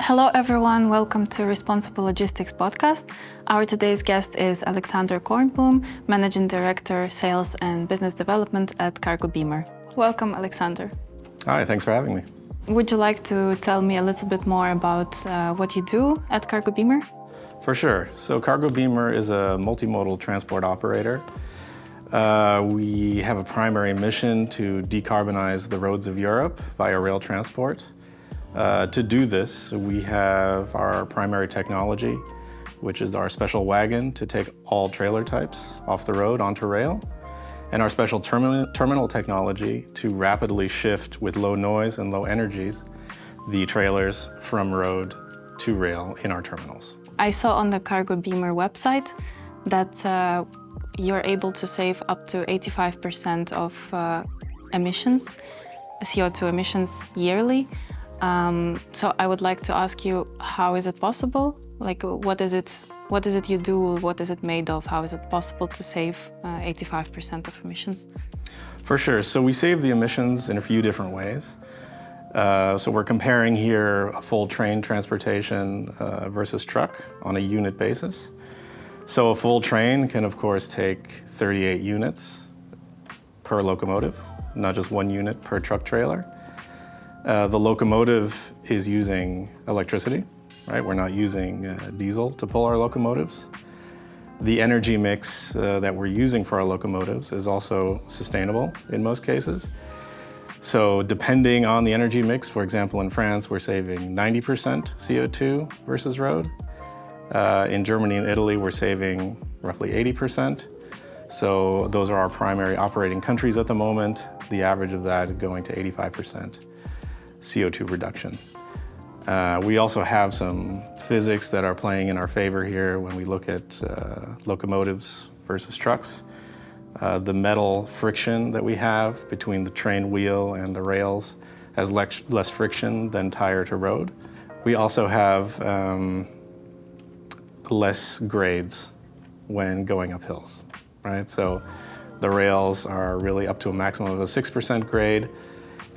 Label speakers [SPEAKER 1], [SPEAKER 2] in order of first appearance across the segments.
[SPEAKER 1] Hello everyone, welcome to Responsible Logistics podcast. Our today's guest is Alexander Kornblum, Managing Director, Sales and Business Development at CargoBeamer. Welcome, Alexander.
[SPEAKER 2] Hi, thanks for having me.
[SPEAKER 1] Would you like to tell me a little bit more about what you do at CargoBeamer?
[SPEAKER 2] For sure. So CargoBeamer is a multimodal transport operator. We have a primary mission to decarbonize the roads of Europe via rail transport. To do this, we have our primary technology, which is our special wagon to take all trailer types off the road onto rail, and our special terminal technology to rapidly shift with low noise and low energies the trailers from road to rail in our terminals.
[SPEAKER 1] I saw on the CargoBeamer website that you're able to save up to 85% of emissions, CO2 emissions yearly. So I would like to ask you, how is it possible? Like, what is it you do? What is it made of? How is it possible to save 85% of emissions?
[SPEAKER 2] For sure. So we save the emissions in a few different ways. So we're comparing here a full train transportation versus truck on a unit basis. So a full train can, of course, take 38 units per locomotive, not just one unit per truck trailer. The locomotive is using electricity, right? We're not using diesel to pull our locomotives. The energy mix that we're using for our locomotives is also sustainable in most cases. So depending on the energy mix, for example, in France, we're saving 90% CO2 versus road. In Germany and Italy, we're saving roughly 80%. So those are our primary operating countries at the moment. The average of that going to 85%. CO2 reduction. We also have some physics that are playing in our favor here when we look at locomotives versus trucks. The metal friction that we have between the train wheel and the rails has less friction than tire to road. We also have less grades when going up hills, right? So the rails are really up to a maximum of a 6% grade,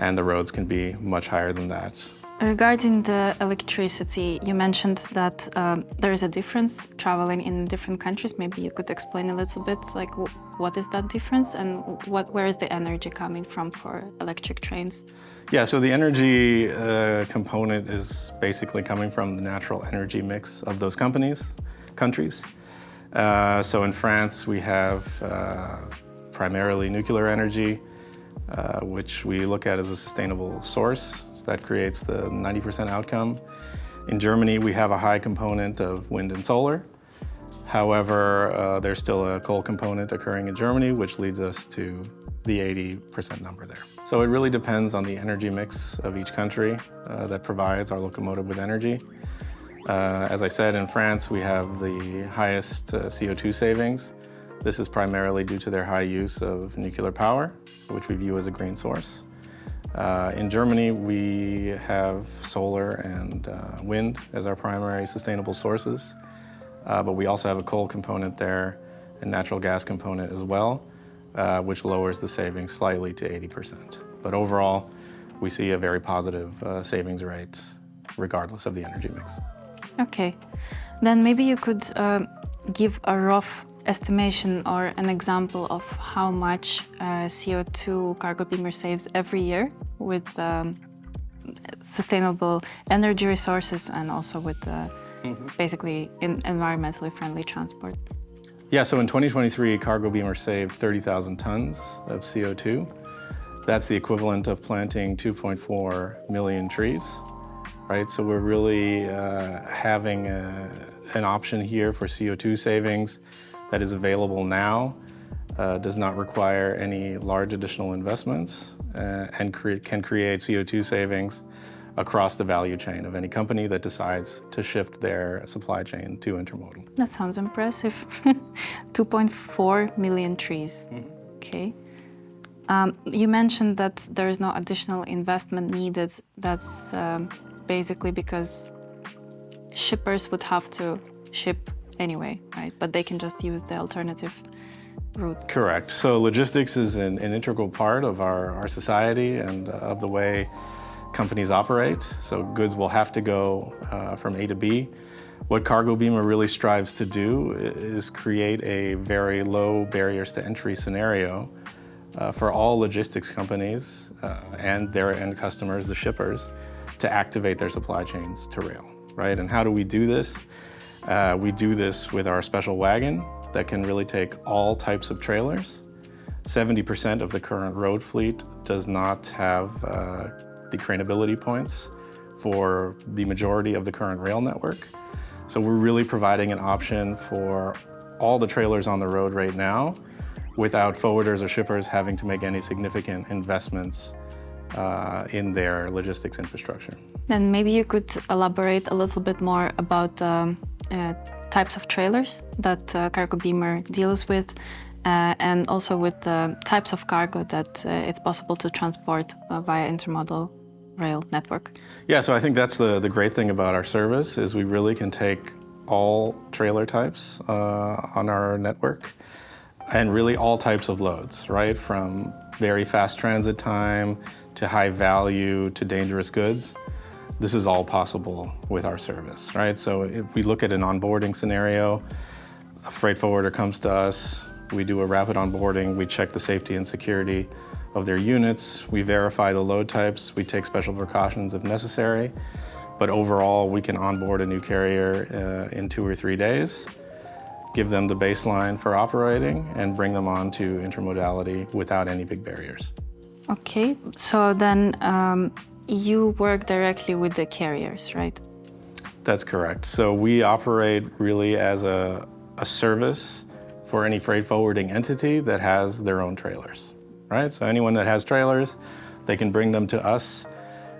[SPEAKER 2] and the roads can be much higher than that.
[SPEAKER 1] Regarding the electricity, you mentioned that there is a difference traveling in different countries. Maybe you could explain a little bit, like what is that difference and where is the energy coming from for electric trains?
[SPEAKER 2] Yeah, so the energy component is basically coming from the natural energy mix of those countries. So in France, we have primarily nuclear energy, which we look at as a sustainable source that creates the 90% outcome. In Germany, we have a high component of wind and solar. However, there's still a coal component occurring in Germany, which leads us to the 80% number there. So it really depends on the energy mix of each country that provides our locomotive with energy. As I said, in France, we have the highest CO2 savings. This is primarily due to their high use of nuclear power, which we view as a green source. In Germany, we have solar and wind as our primary sustainable sources, but we also have a coal component there and natural gas component as well, which lowers the savings slightly to 80%. But overall, we see a very positive savings rate regardless of the energy mix.
[SPEAKER 1] Okay, then maybe you could give a rough estimation or an example of how much CO2 CargoBeamer saves every year with sustainable energy resources and also with basically environmentally friendly transport.
[SPEAKER 2] Yeah, so in 2023, CargoBeamer saved 30,000 tons of CO2. That's the equivalent of planting 2.4 million trees, right? So we're really having an option here for CO2 savings that is available now, does not require any large additional investments, and can create CO2 savings across the value chain of any company that decides to shift their supply chain to intermodal.
[SPEAKER 1] That sounds impressive. 2.4 million trees. Mm-hmm. Okay. You mentioned that there is no additional investment needed. That's basically because shippers would have to ship anyway, right? But they can just use the alternative route.
[SPEAKER 2] Correct. So logistics is an integral part of our society and of the way companies operate. So goods will have to go from A to B. What CargoBeamer really strives to do is create a very low barriers to entry scenario for all logistics companies and their end customers, the shippers, to activate their supply chains to rail, right? And how do we do this? We do this with our special wagon that can really take all types of trailers. 70% of the current road fleet does not have the craneability points for the majority of the current rail network. So we're really providing an option for all the trailers on the road right now without forwarders or shippers having to make any significant investments in their logistics infrastructure.
[SPEAKER 1] Then maybe you could elaborate a little bit more about types of trailers that CargoBeamer deals with, and also with the types of cargo that it's possible to transport via Intermodal rail network.
[SPEAKER 2] Yeah, so I think that's the great thing about our service is we really can take all trailer types on our network and really all types of loads, right? From very fast transit time to high value to dangerous goods. This is all possible with our service, right? So if we look at an onboarding scenario, a freight forwarder comes to us, we do a rapid onboarding, we check the safety and security of their units, we verify the load types, we take special precautions if necessary, but overall we can onboard a new carrier in 2 or 3 days, give them the baseline for operating, and bring them on to intermodality without any big barriers.
[SPEAKER 1] Okay, so then you work directly with the carriers, right?
[SPEAKER 2] That's correct. So we operate really as a service for any freight forwarding entity that has their own trailers, right? So anyone that has trailers, they can bring them to us.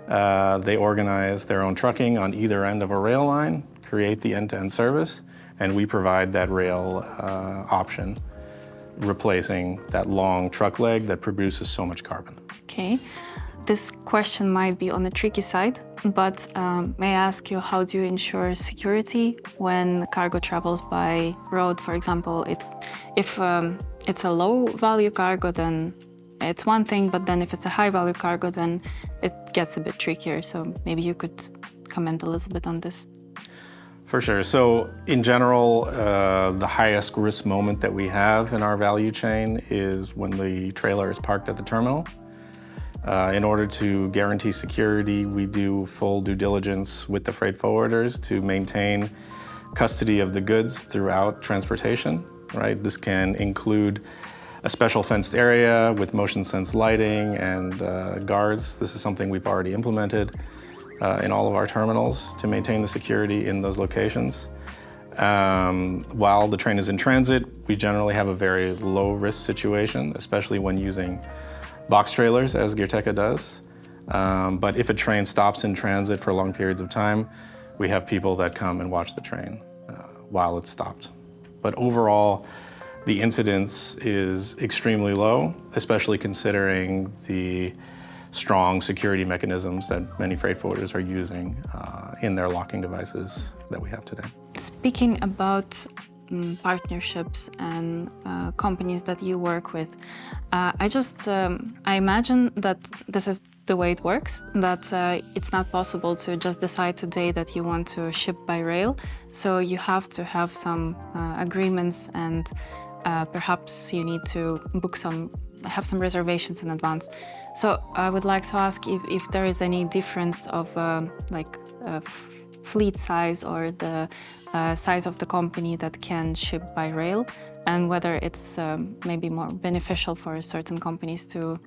[SPEAKER 2] They organize their own trucking on either end of a rail line, create the end-to-end service, and we provide that rail option, replacing that long truck leg that produces so much carbon.
[SPEAKER 1] Okay. This question might be on the tricky side, but may I ask you, how do you ensure security when cargo travels by road? For example, if it's a low-value cargo, then it's one thing, but then if it's a high-value cargo, then it gets a bit trickier. So maybe you could comment a little bit on this.
[SPEAKER 2] For sure. So in general, the highest risk moment that we have in our value chain is when the trailer is parked at the terminal. In order to guarantee security, we do full due diligence with the freight forwarders to maintain custody of the goods throughout transportation, right? This can include a special fenced area with motion sense lighting and guards. This is something we've already implemented in all of our terminals to maintain the security in those locations. While the train is in transit, we generally have a very low risk situation, especially when using box trailers, as Girteka does. But if a train stops in transit for long periods of time, we have people that come and watch the train while it's stopped. But overall, the incidence is extremely low, especially considering the strong security mechanisms that many freight forwarders are using in their locking devices that we have today.
[SPEAKER 1] Speaking about partnerships and companies that you work with, I imagine that this is the way it works, that it's not possible to just decide today that you want to ship by rail. So you have to have some agreements, and perhaps you need to have some reservations in advance. So I would like to ask if there is any difference of fleet size or the size of the company that can ship by rail, and whether it's maybe more beneficial for certain companies to,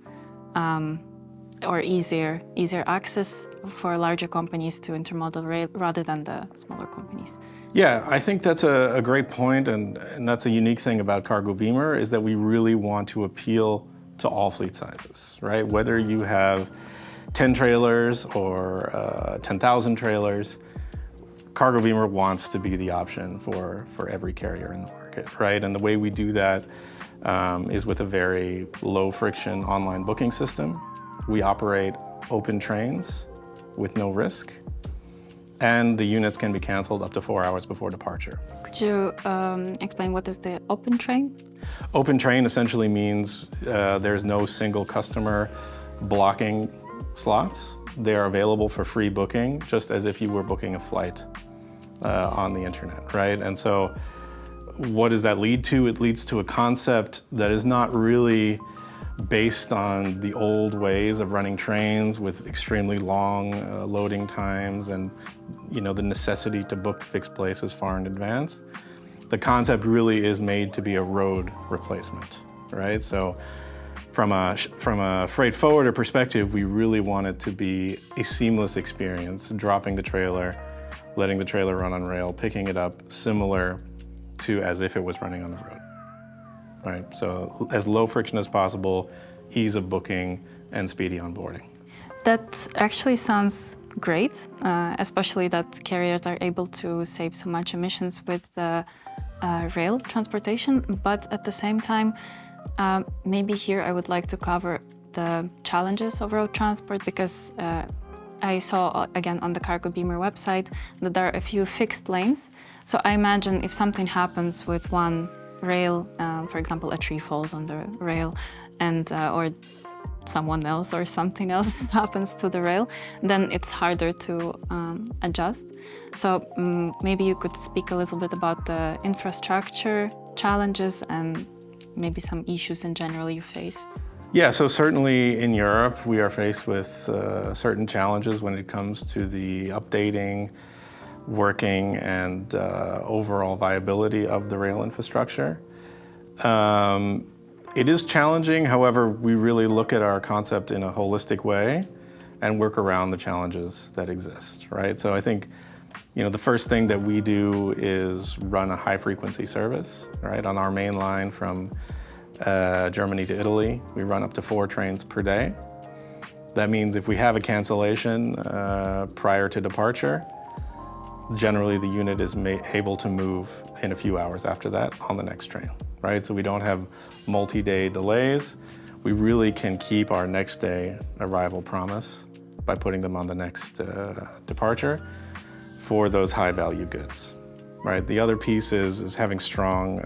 [SPEAKER 1] or easier access for larger companies to intermodal rail rather than the smaller companies.
[SPEAKER 2] Yeah, I think that's a great point, and that's a unique thing about CargoBeamer is that we really want to appeal to all fleet sizes, right? Whether you have 10 trailers or 10,000 trailers, CargoBeamer wants to be the option for every carrier in the market, right? And the way we do that is with a very low friction online booking system. We operate open trains with no risk, and the units can be canceled up to 4 hours before departure.
[SPEAKER 1] Could you explain what is the open train?
[SPEAKER 2] Open train essentially means there's no single customer blocking slots. they are available for free booking, just as if you were booking a flight on the internet, right? And so what does that lead to? It leads to a concept that is not really based on the old ways of running trains with extremely long loading times and the necessity to book fixed places far in advance. The concept really is made to be a road replacement, right? So from a freight forwarder perspective, we really want it to be a seamless experience, dropping the trailer, letting the trailer run on rail, picking it up, similar to as if it was running on the road, right? So as low friction as possible, ease of booking, and speedy onboarding.
[SPEAKER 1] That actually sounds great, especially that carriers are able to save so much emissions with the rail transportation. But at the same time, maybe here I would like to cover the challenges of road transport, because I saw, again, on the CargoBeamer website that there are a few fixed lanes. So I imagine if something happens with one rail, for example, a tree falls on the rail, and or someone else or something else happens to the rail, then it's harder to adjust. So maybe you could speak a little bit about the infrastructure challenges and maybe some issues in general you face.
[SPEAKER 2] Yeah, so certainly in Europe, we are faced with certain challenges when it comes to the updating, working, and overall viability of the rail infrastructure. It is challenging, however, we really look at our concept in a holistic way and work around the challenges that exist, right? So I think, the first thing that we do is run a high-frequency service, right? On our main line from Germany to Italy, we run up to 4 trains per day. That means if we have a cancellation prior to departure, generally the unit is able to move in a few hours after that on the next train, right? So we don't have multi-day delays. We really can keep our next day arrival promise by putting them on the next departure for those high-value goods, right? The other piece is having strong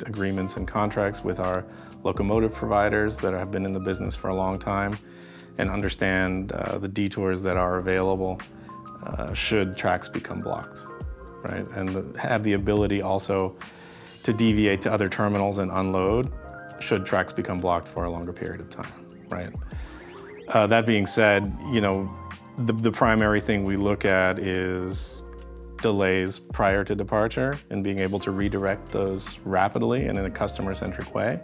[SPEAKER 2] agreements and contracts with our locomotive providers that have been in the business for a long time and understand the detours that are available should tracks become blocked, right? And have the ability also to deviate to other terminals and unload should tracks become blocked for a longer period of time, right? That being said, the primary thing we look at is delays prior to departure and being able to redirect those rapidly and in a customer-centric way.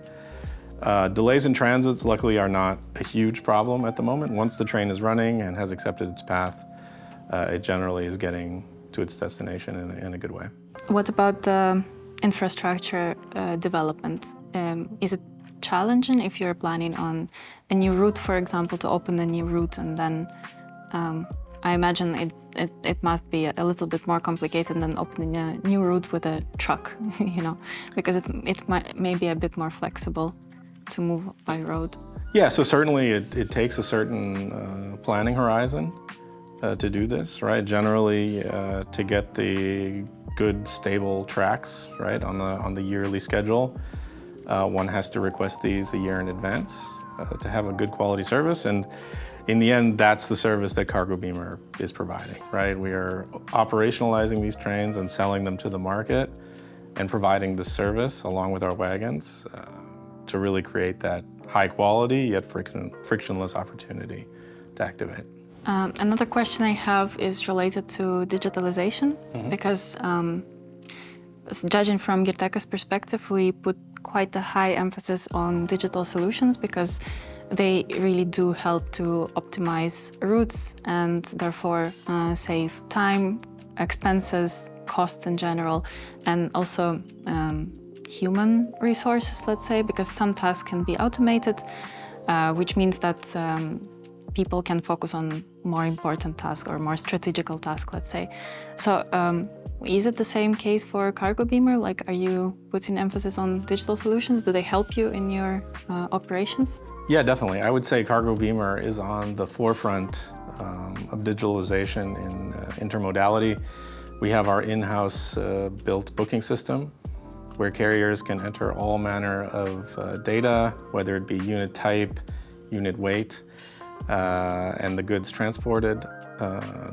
[SPEAKER 2] Delays in transits, luckily, are not a huge problem at the moment. Once the train is running and has accepted its path, it generally is getting to its destination in a good way.
[SPEAKER 1] What about the infrastructure development? Is it challenging if you're planning on a new route, for example, to open a new route, and then I imagine it must be a little bit more complicated than opening a new route with a truck, because it's maybe a bit more flexible to move by road.
[SPEAKER 2] Yeah, so certainly it takes a certain planning horizon to do this, right? Generally, to get the good, stable tracks, right, on the yearly schedule, one has to request these a year in advance to have a good quality service. And in the end, that's the service that CargoBeamer is providing, right? We are operationalizing these trains and selling them to the market and providing the service along with our wagons to really create that high quality yet frictionless opportunity to activate.
[SPEAKER 1] Another question I have is related to digitalization, because judging from Girteca's perspective, we put quite a high emphasis on digital solutions because they really do help to optimize routes and therefore save time, expenses, costs in general, and also human resources, let's say, because some tasks can be automated, which means that people can focus on more important tasks or more strategical tasks, let's say. So is it the same case for CargoBeamer? Like, are you putting emphasis on digital solutions? Do they help you in your operations?
[SPEAKER 2] Yeah, definitely. I would say CargoBeamer is on the forefront of digitalization in intermodality. We have our in-house built booking system where carriers can enter all manner of data, whether it be unit type, unit weight, and the goods transported.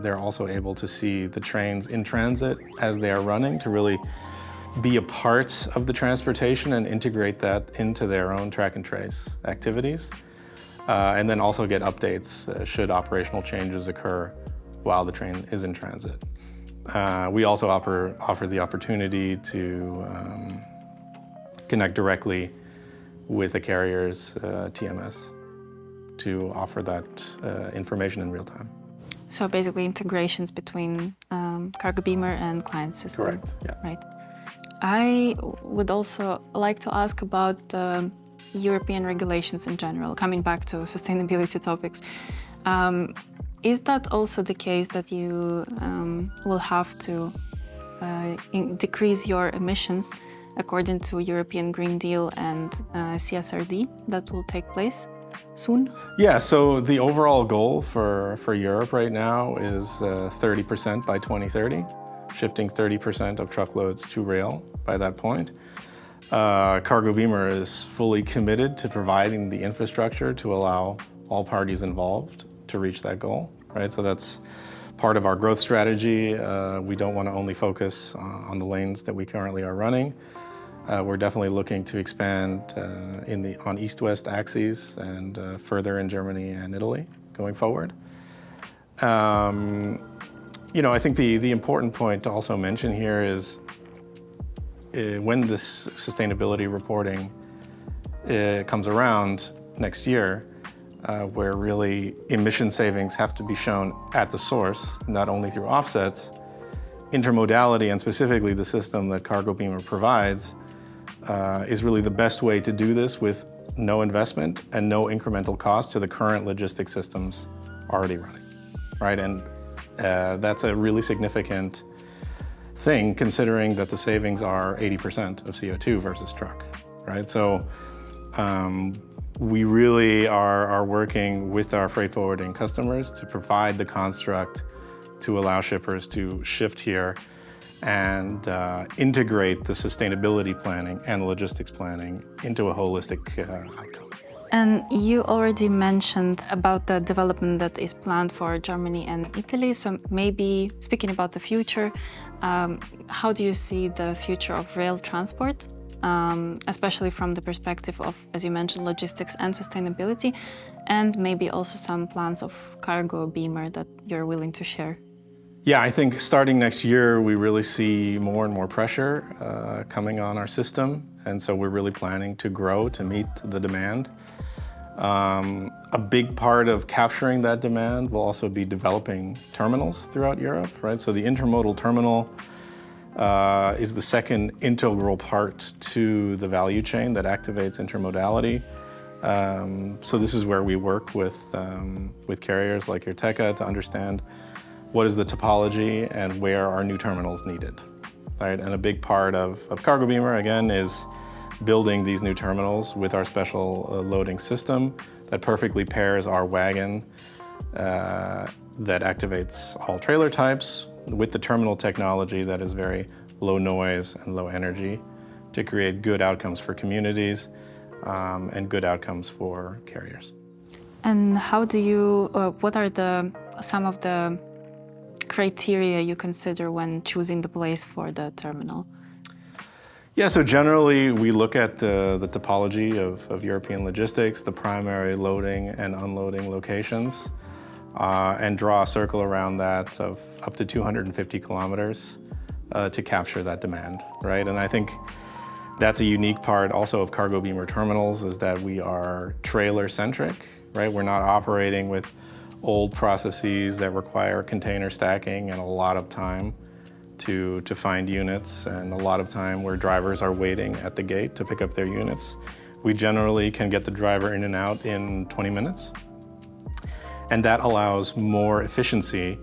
[SPEAKER 2] They're also able to see the trains in transit as they are running to really be a part of the transportation and integrate that into their own track and trace activities. And then also get updates should operational changes occur while the train is in transit. We also offer the opportunity to connect directly with a carrier's TMS to offer that information in real time.
[SPEAKER 1] So basically integrations between CargoBeamer and client system.
[SPEAKER 2] Correct, yeah.
[SPEAKER 1] Right. I would also like to ask about European regulations in general, coming back to sustainability topics. Is that also the case that you will have to decrease your emissions according to European Green Deal and CSRD that will take place soon?
[SPEAKER 2] Yeah, so the overall goal for Europe right now is 30% by 2030, shifting 30% of truckloads to rail by that point. CargoBeamer is fully committed to providing the infrastructure to allow all parties involved to reach that goal, right? So that's part of our growth strategy. We don't want to only focus on the lanes that we currently are running. We're definitely looking to expand on east-west axes and further in Germany and Italy going forward. I think the important point to also mention here is when this sustainability reporting comes around next year, where really emission savings have to be shown at the source, not only through offsets, intermodality and specifically the system that CargoBeamer provides is really the best way to do this with no investment and no incremental cost to the current logistics systems already running, right? And that's a really significant thing considering that the savings are 80% of CO2 versus truck, right? So we really are working with our freight forwarding customers to provide the construct to allow shippers to shift here and integrate the sustainability planning and logistics planning into a holistic outcome.
[SPEAKER 1] And you already mentioned about the development that is planned for Germany and Italy. So maybe speaking about the future, how do you see the future of rail transport, especially from the perspective of, as you mentioned, logistics and sustainability, and maybe also some plans of CargoBeamer that you're willing to share?
[SPEAKER 2] Yeah, I think starting next year, we really see more and more pressure coming on our system. And so we're really planning to grow to meet the demand. A big part of capturing that demand will also be developing terminals throughout Europe, right? So the intermodal terminal is the second integral part to the value chain that activates intermodality. So this is where we work with carriers like Irteca to understand what is the topology and where are new terminals needed, right? And a big part of CargoBeamer, again, is building these new terminals with our special loading system that perfectly pairs our wagon that activates all trailer types with the terminal technology that is very low noise and low energy to create good outcomes for communities and good outcomes for carriers.
[SPEAKER 1] And how do you, what are some of the criteria you consider when choosing the place for the terminal?
[SPEAKER 2] Yeah, so generally we look at the topology of European logistics, the primary loading and unloading locations, and draw a circle around that of up to 250 kilometers to capture that demand, right? And I think that's a unique part also of CargoBeamer terminals is that we are trailer-centric, right? We're not operating with old processes that require container stacking and a lot of time to find units and a lot of time where drivers are waiting at the gate to pick up their units. We generally can get the driver in and out in 20 minutes. And that allows more efficiency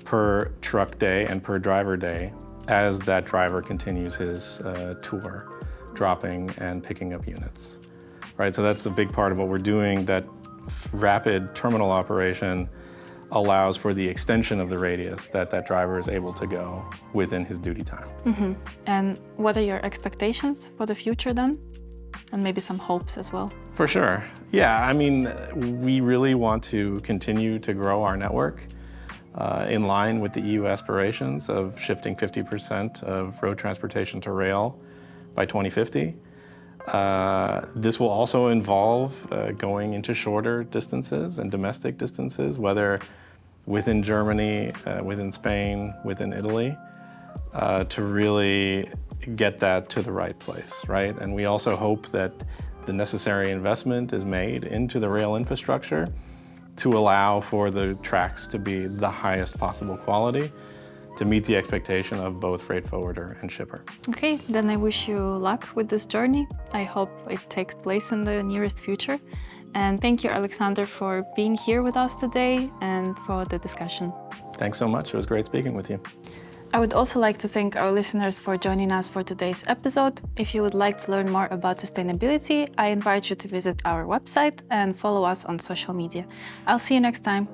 [SPEAKER 2] per truck day and per driver day as that driver continues his tour, dropping and picking up units, right? So that's a big part of what we're doing. That rapid terminal operation allows for the extension of the radius that driver is able to go within his duty time.
[SPEAKER 1] Mm-hmm. And what are your expectations for the future then? and maybe some hopes as well.
[SPEAKER 2] For sure. Yeah, I mean, we really want to continue to grow our network in line with the EU aspirations of shifting 50% of road transportation to rail by 2050. This will also involve going into shorter distances and domestic distances, whether within Germany, within Spain, within Italy, to really get that to the right place, right? And we also hope that the necessary investment is made into the rail infrastructure to allow for the tracks to be the highest possible quality to meet the expectation of both freight forwarder and shipper.
[SPEAKER 1] Okay, then I wish you luck with this journey. I hope it takes place in the nearest future. And thank you, Alexander, for being here with us today and for the discussion.
[SPEAKER 2] Thanks so much. It was great speaking with you.
[SPEAKER 1] I would also like to thank our listeners for joining us for today's episode. If you would like to learn more about sustainability, I invite you to visit our website and follow us on social media. I'll see you next time.